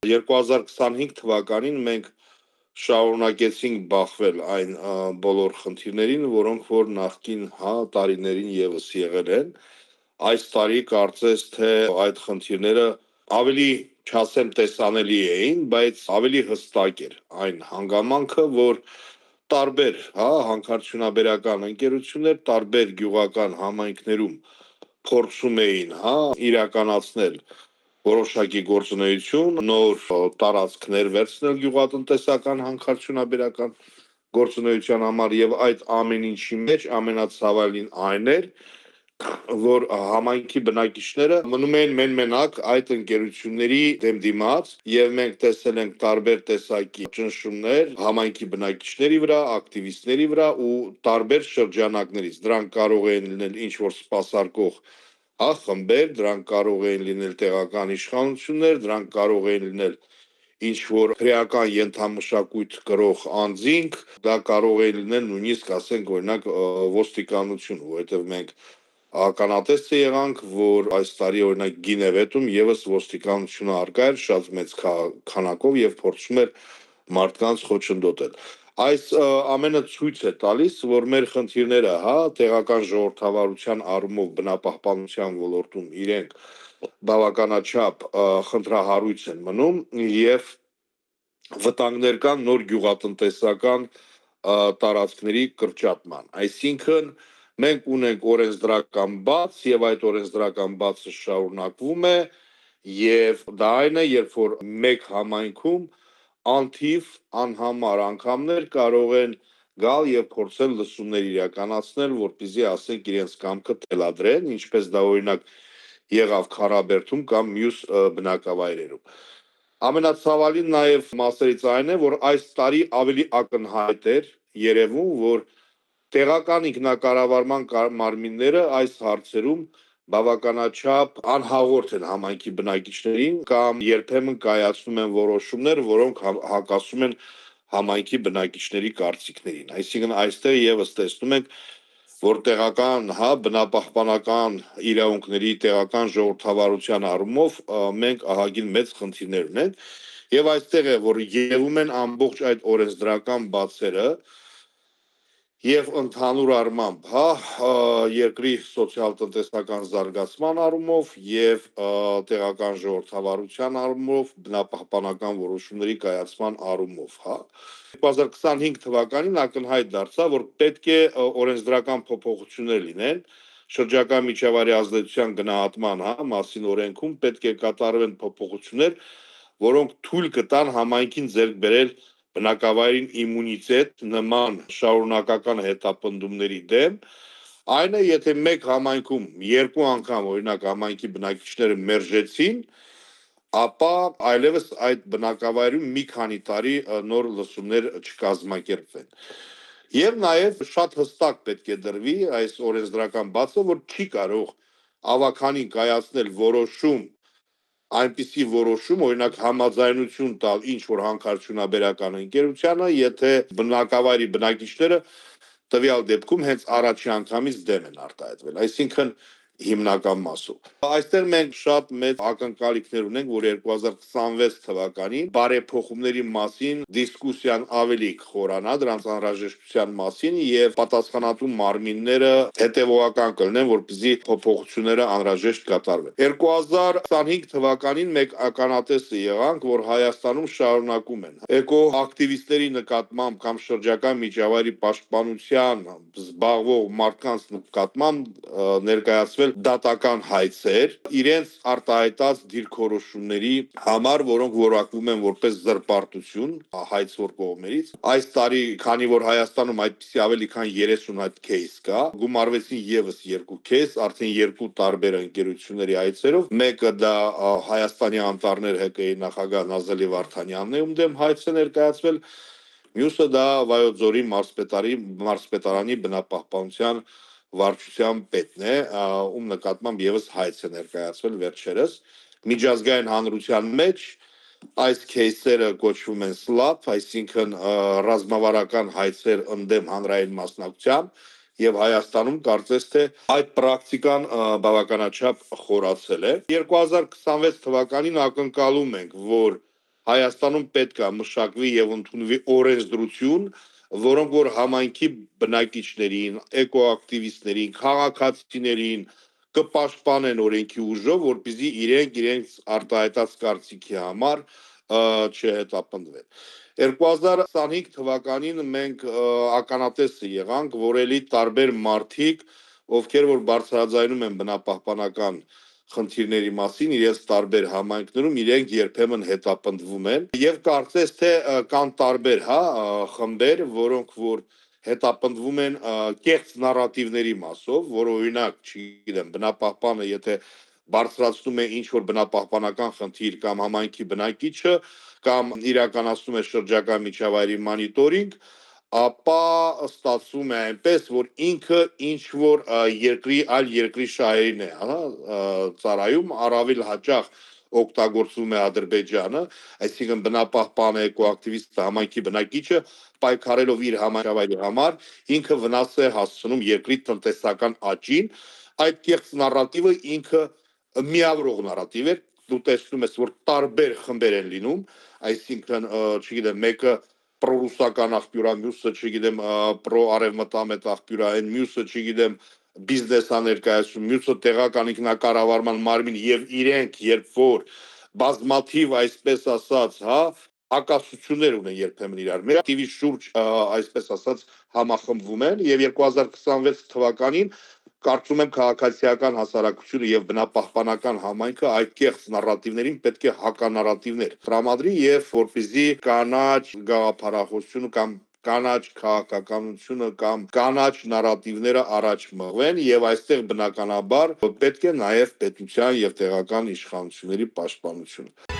2025 թվականին մենք շարունակեցինք բախվել այն բոլոր խնդիրներին, որոնք որ նախկին տարիներին եւս եղել են։ Այս տարի կարծես թե այդ խնդիրները ավելի չասեմ տեսանելի էին, բայց ավելի հստակ էր այն հանգամանքը, որ տարբեր հանքարդյունաբերական ընկերություններ, տարբեր գյուղական համայնքներում փորձում էին իրականացնել որոշակի գործունեություն, նոր տարածքներ վերցնել գյուղատնտեսական հանքարդյունաբերական գործունեության համար եւ այդ ամեն ինչի մեջ ամենացավալին այն էր, որ համայնքի բնակիչները մնում են մենակ այդ ընկերությունների դեմ դիմաց եւ մենք տեսել ենք տարբեր տեսակի ճնշումներ համայնքի բնակիչների վրա, ակտիվիստների վրա ու տարբեր շրջանակներից։ Դրանք կարող են լինել ինչ որ սպասարկող խմբեր, դրանք կարող են լինել տեղական իշխանություններ, դրանք կարող են լինել ինչ որ քրեական ենթամշակույթ կրող անձինք, դա կարող է լինել նույնիսկ ասենք օրինակ ոստիկանություն, որովհետև մենք ականատես եղանք, որ այս տարի օրինակ Գինևետում եւս ոստիկանությունը արկա էր շատ մեծ քանակով եւ փորձում էր մարդկանց խոչընդոտել։ Այս ամենը ցույց է տալիս, որ մեր խնդիրները, տեղական ժողովրդավարության առումով բնապահպանության ոլորտում իրենք բավականաչափ խնդրահարույց են մնում եւ վտանգներ կան նոր գյուղատնտեսական տարածքների կրճատման։ Այսինքն մենք ունենք օրենսդրական բաց եւ այդ օրենսդրական բացը շարունակվում է եւ դա այն է, երբ որ մեկ համայնքում անթիվ անհամար անգամներ կարող են գալ եւ փորձել լսումներ իրականացնել, որպեսզի ասենք իրենց կամքը թելադրեն, ինչպես դա օրինակ եղավ Քարաբերդում կամ մյուս բնակավայրերում։ Ամենացավալին նաեւ մասերից այն է, որ այս տարի ավելի ակնհայտ էր երևում, որ տեղական ինքնակառավարման մարմինները այս հարցերում բավականաչափ անհաղորդ են համայնքի բնակիչներին կամ երբեմն կայացնում են որոշումներ, որոնք հակասում են համայնքի բնակիչների կարծիքներին։ Այսինքն այստեղ եւս տեսնում ենք, որ տեղական բնապահպանական իրավունքների տեղական ժողովրդավարության առումով մենք ահագին մեծ խնդիրներ ունենք եւ այստեղ է, որ եղում են ամբողջ այդ օրենսդրական բացերը եւ ընդհանուր առմամբ, երկրի սոցիալ-տնտեսական զարգացման առումով եւ տեղական ժողովրդավարության առումով, բնապահպանական որոշումների կայացման առումով, 2025 թվականին ակնհայտ դարձավ, որ պետք է օրենսդրական փոփոխություններ լինեն, շրջակա միջավայրի ազդեցության գնահատման մասին օրենքում պետք է կատարվեն փոփոխություններ, որոնք թույլ կտան համայնքին ձեռք բերել բնակավայրին իմունիտետ նման շարունակական հետապնդումների դեմ, այն է, եթե մեկ համայնքում երկու անգամ օրինակ համայնքի բնակիչները մերժեցին, ապա այլևս այդ բնակավայրում մի քանի տարի նոր լսումներ չկազմակերպվեն։ Եվ նաև շատ հստակ պետք է դրվի այս օրենսդրական բացը, որ չի կարող ավականին կայացնել որոշում այնպիսի որոշում, օրինակ համաձայնություն տալ ինչ որ հանքարդյունաբերական ընկերությանը, եթե բնակավայրի բնակիչները տվյալ դեպքում հենց առաջի անգամից դեմ են արտահայտվել, այսինքն հիմնական մասով։ Այստեղ մենք շատ մեծ ակնկալիքներ ունենք, որ 2026 թվականին բարեփոխումների մասին դիսկուսիան ավելի կխորանա, դրանց անհրաժեշտության մասին եւ պատասխանատու մարմինները հետեւողական կլինեն, որպեսզի փոփոխությունները անհրաժեշտ կատարվեն։ 2025 թվականին մենք ականատեսը եղանք, որ Հայաստանում շարունակում են էկոակտիվիստների նկատմամբ կամ շրջակա միջավայրի պաշտպանության զբաղվող մարդկանց նկատմամբ ներկայացվել դատական հայցեր իրենց արտահայտած դիրքորոշումների համար, որոնք որակվում են որպես զրպարտություն հայցվոր կողմերից։ Այս տարի, քանի որ Հայաստանում այդպիսի ավելի քան 30 այդ кейս կա, գումարվեցին եւս 2 кейս, արդեն 2 տարբեր ընկերությունների այցերով։ Մեկը դա Հայաստանի անտառներ ՀԿ-ի նախագահ Նազելի Վարդանյանն է, ում դեմ հայց է ներկայացվել, մյուսը դա Վայոց ձորի մարզպետարանի բնապահպանության վարչության պետն է, ում նկատմամբ եւս հայց է ներկայացվել վերջերս։ Միջազգային հանրության մեջ այս кейսերը կոչվում են SLAPP, այսինքն ռազմավարական հայցեր ընդդեմ հանրային մասնակցությամբ, եւ Հայաստանում կարծես թե այդ պրակտիկան բավականաչափ խորացել է։ 2026 թվականին ակնկալում ենք, որ Հայաստանում պետք է մշակվի եւ ընդունվի օրենսդրություն, որոնք որ համայնքի բնակիչներին, էկոակտիվիստներին, քաղաքացիներին կպաշտպանեն օրենքի ուժով, որպեսզի իրենց արտահայտած կարծիքի համար չհետապնդվեն։ 2025 թվականին մենք ականատեսը եղանք, որ էլի տարբեր մարդիկ, ովքեր որ բարձրաձայնում են բնապահպանական խնդիրների մասին իրենց տարբեր համայնքներում իրենք երբեմն հետապնդվում են եւ կարծես թե կան տարբեր խմբեր, որոնք որ հետապնդվում են կեղծ նարատիվների մասով, որ օրինակ, չգիտեմ, բնապահպանը եթե բարձրացնում է ինչ որ բնապահպանական խնդիր կամ համայնքի բնակիչը կամ իրականացնում է շրջակա միջավայրի մոնիտորինգ, ապա ստացվում է այնպես, որ ինքը ինչ որ երկրի այլ երկրի շահերին է, ծառայում, առավել հաճախ օգտագործվում է Ադրբեջանը, այսինքն բնապահպանը, էկոակտիվիստը, համայնքի բնակիչը պայքարելով իր համայնքի համար, ինքը վնաս է հասցնում երկրի տնտեսական աճին, այդ կեղծ նարատիվը ինքը միավորող նարատիվ է, դու տեսնում ես, որ տարբեր խմբեր են լինում, այսինքն, չգիտեմ, մեկը պրոռուսական աղբյուր է, մյուսը, չգիտեմ, պրոարևմտամետ աղբյուր է, այն մյուսը, չգիտեմ, բիզնես է ներկայացնում, մյուսը տեղական ինքնակառավարման մարմին եւ իրենք երբ որ բազմաթիվ, այսպես ասած, հակասություններ ունեն երբեմն իրար։ Մեր ակտիվի շուրջ, այսպես ասած, համախմբվում են եւ 2026 թվականին կարծում եմ քաղաքացիական հասարակությունը եւ բնապահպանական համայնքը այդ կեղծ նարատիվներին պետք է հականարատիվներ տրամադրի եւ որպեսզի կանաչ գաղափարախոսությունը կամ կանաչ քաղաքականությունը կամ կանաչ նարատիվները առաջ մղվեն եւ այստեղ բնականաբար պետք է նաեւ պետության եւ տեղական իշխանությունների պաշտպանություն